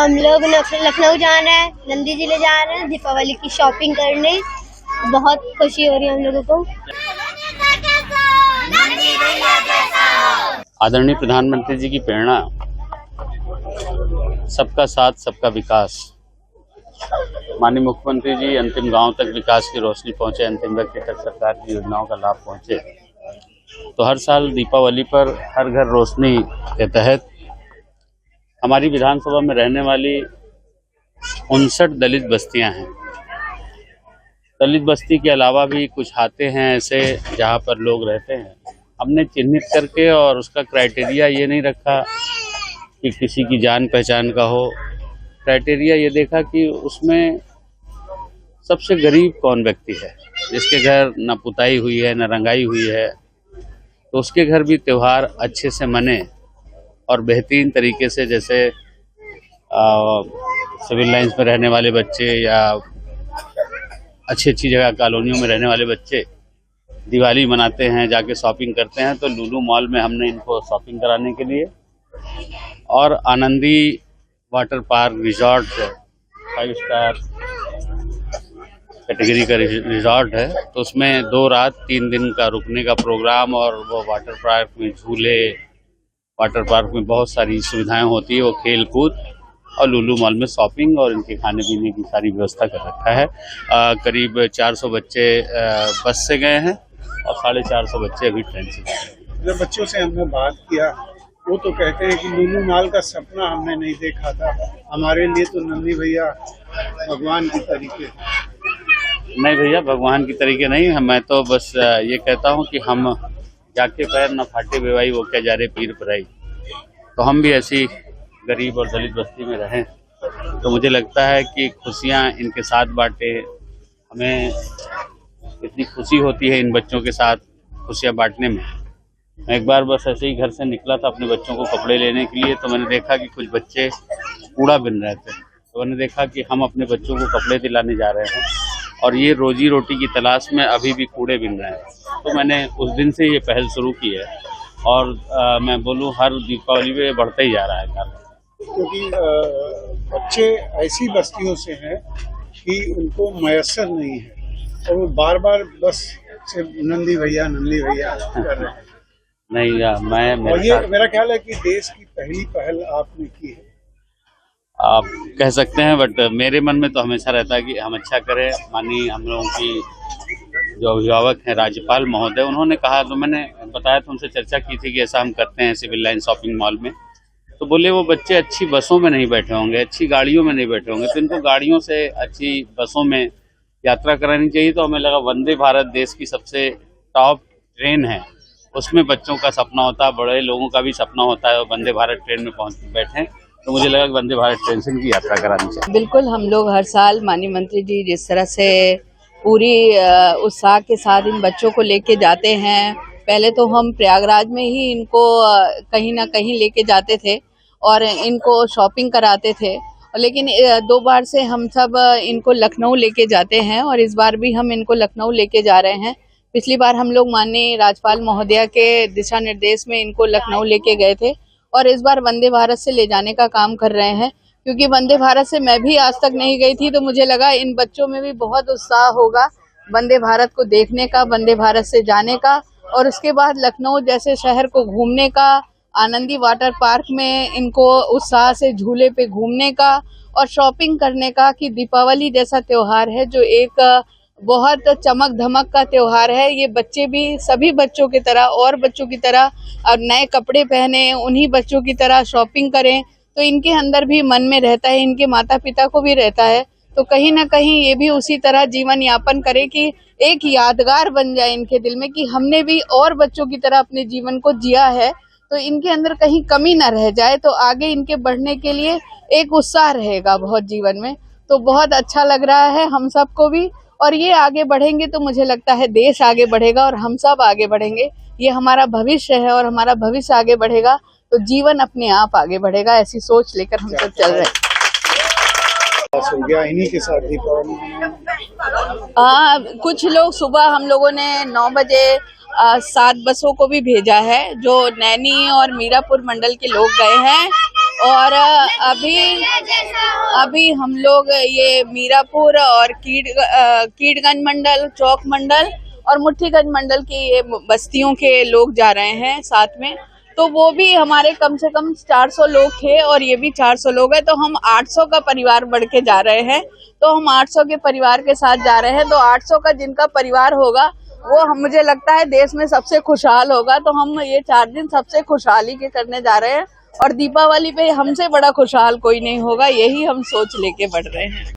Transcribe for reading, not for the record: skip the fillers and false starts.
हम लोग लखनऊ जा रहे हैं, नंदी जिले जा रहे हैं दीपावली की शॉपिंग करने। बहुत खुशी हो रही है हम लोगों को। आदरणीय प्रधानमंत्री जी की प्रेरणा, सबका साथ सबका विकास। माननीय मुख्यमंत्री जी अंतिम गांव तक विकास की रोशनी पहुंचे, अंतिम व्यक्ति तक सरकार की योजनाओं का लाभ पहुंचे। तो हर साल दीपावली पर हर घर रोशनी के तहत हमारी विधानसभा में रहने वाली 59 दलित बस्तियां हैं। दलित बस्ती के अलावा भी कुछ आते हैं ऐसे जहां पर लोग रहते हैं। हमने चिन्हित करके और उसका क्राइटेरिया ये नहीं रखा कि किसी की जान पहचान का हो। क्राइटेरिया ये देखा कि उसमें सबसे गरीब कौन व्यक्ति है, जिसके घर न पुताई हुई है न रंगाई हुई है, तो उसके घर भी त्यौहार अच्छे से मने और बेहतरीन तरीके से, जैसे सिविल लाइंस में रहने वाले बच्चे या अच्छी अच्छी जगह कॉलोनियों में रहने वाले बच्चे दिवाली मनाते हैं, जाके शॉपिंग करते हैं। तो लुलु मॉल में हमने इनको शॉपिंग कराने के लिए, और Anandi water park resort 5 star category का रिजॉर्ट है, तो उसमें 2 रात 3 दिन का रुकने का प्रोग्राम, और वो वाटर पार्क में झूले, वाटर पार्क में बहुत सारी सुविधाएं होती है, वो खेल कूद, और लुलु मॉल में शॉपिंग और इनके खाने पीने की सारी व्यवस्था कर रखा है। करीब 400 बच्चे बस से गए हैं और 450 बच्चे अभी ट्रेन से गए। जब बच्चों से हमने बात किया, वो तो कहते हैं कि लुलु मॉल का सपना हमने नहीं देखा था, हमारे लिए तो नंदी भैया भगवान की तरीके। नहीं भैया, भगवान की तरीके नहीं, मैं तो बस ये कहता हूँ कि हम जाके पैर न फाटे बेवाई, वो क्या जा रहे पीर पराई। तो हम भी ऐसी गरीब और दलित बस्ती में रहें, तो मुझे लगता है कि खुशियाँ इनके साथ बांटे। हमें इतनी खुशी होती है इन बच्चों के साथ खुशियाँ बांटने में। मैं एक बार बस ऐसे ही घर से निकला था अपने बच्चों को कपड़े लेने के लिए, तो मैंने देखा कि कुछ बच्चे कूड़ा बिन रहे थे। तो मैंने देखा कि हम अपने बच्चों को कपड़े दिलाने जा रहे हैं और ये रोजी रोटी की तलाश में अभी भी कूड़े बिन रहे हैं। तो मैंने उस दिन से ये पहल शुरू की है, और मैं बोलूँ हर दीपावली पे बढ़ता ही जा रहा है कार्य। क्योंकि बच्चे ऐसी बस्तियों से हैं कि उनको मयसर नहीं है, और वो बार बार बस से नंदी भैया कर रहे हैं। नहीं मैं और ये मेरा ख्याल है कि देश की पहली पहल आपने की है, आप कह सकते हैं, बट मेरे मन में तो हमेशा रहता है कि हम अच्छा करें। माननीय हम लोगों की जो अभिभावक हैं राज्यपाल महोदय, उन्होंने कहा, तो मैंने बताया था, उनसे चर्चा की थी कि ऐसा हम करते हैं सिविल लाइन शॉपिंग मॉल में। तो बोले वो बच्चे अच्छी बसों में नहीं बैठे होंगे, अच्छी गाड़ियों में नहीं बैठे होंगे, तो इनको गाड़ियों से अच्छी बसों में यात्रा करानी चाहिए। तो हमें लगा वंदे भारत देश की सबसे टॉप ट्रेन है, उसमें बच्चों का सपना होता है, बड़े लोगों का भी सपना होता है वंदे भारत ट्रेन में बैठे। तो मुझे लगा कि वंदे भारत ट्रेन से इनकी यात्रा करानी चाहिए। बिल्कुल, हम लोग हर साल माननीय मंत्री जी जिस तरह से पूरी उत्साह के साथ इन बच्चों को लेके जाते हैं, पहले तो हम प्रयागराज में ही इनको कहीं ना कहीं लेके जाते थे और इनको शॉपिंग कराते थे, लेकिन 2 बार से हम सब इनको लखनऊ लेके जाते हैं, और इस बार भी हम इनको लखनऊ लेके जा रहे हैं। पिछली बार हम लोग माननीय राज्यपाल महोदया के दिशा निर्देश में इनको लखनऊ लेके गए थे, और इस बार वंदे भारत से ले जाने का काम कर रहे हैं। क्योंकि वंदे भारत से मैं भी आज तक नहीं गई थी, तो मुझे लगा इन बच्चों में भी बहुत उत्साह होगा वंदे भारत को देखने का, वंदे भारत से जाने का, और उसके बाद लखनऊ जैसे शहर को घूमने का, आनंदी वाटर पार्क में इनको उत्साह से झूले पे घूमने का और शॉपिंग करने का। कि दीपावली जैसा त्योहार है जो एक बहुत चमक धमक का त्योहार है, ये बच्चे भी सभी बच्चों की तरह और बच्चों की तरह और नए कपड़े पहने, उन्हीं बच्चों की तरह शॉपिंग करें, तो इनके अंदर भी मन में रहता है, इनके माता पिता को भी रहता है, तो कहीं ना कहीं ये भी उसी तरह जीवन यापन करे कि एक यादगार बन जाए इनके दिल में कि हमने भी और बच्चों की तरह अपने जीवन को जिया है, तो इनके अंदर कहीं कमी ना रह जाए, तो आगे इनके बढ़ने के लिए एक उत्साह रहेगा बहुत जीवन में। तो बहुत अच्छा लग रहा है हम सबको भी, और ये आगे बढ़ेंगे तो मुझे लगता है देश आगे बढ़ेगा और हम सब आगे बढ़ेंगे। ये हमारा भविष्य है और हमारा भविष्य आगे बढ़ेगा तो जीवन अपने आप आगे बढ़ेगा, ऐसी सोच लेकर हम सब चल रहे हैं। इन्हीं के साथ कुछ लोग सुबह हम लोगों ने 9 बजे 7 बसों को भी भेजा है, जो नैनी और मीरापुर मंडल के लोग गए हैं, और अभी हम लोग ये मीरापुर और कीड़गंज मंडल, चौक मंडल और मुट्ठीगंज मंडल की ये बस्तियों के लोग जा रहे हैं साथ में। तो वो भी हमारे कम से कम 400 लोग थे और ये भी 400 लोग हैं, तो हम 800 का परिवार बढ़ के जा रहे हैं। तो हम 800 के परिवार के साथ जा रहे हैं। तो 800 का जिनका परिवार होगा वो मुझे लगता है देश में सबसे खुशहाल होगा। तो हम ये 4 दिन सबसे खुशहाली के करने जा रहे हैं और दीपावली पे हमसे बड़ा खुशहाल कोई नहीं होगा, यही हम सोच लेके बढ़ रहे हैं।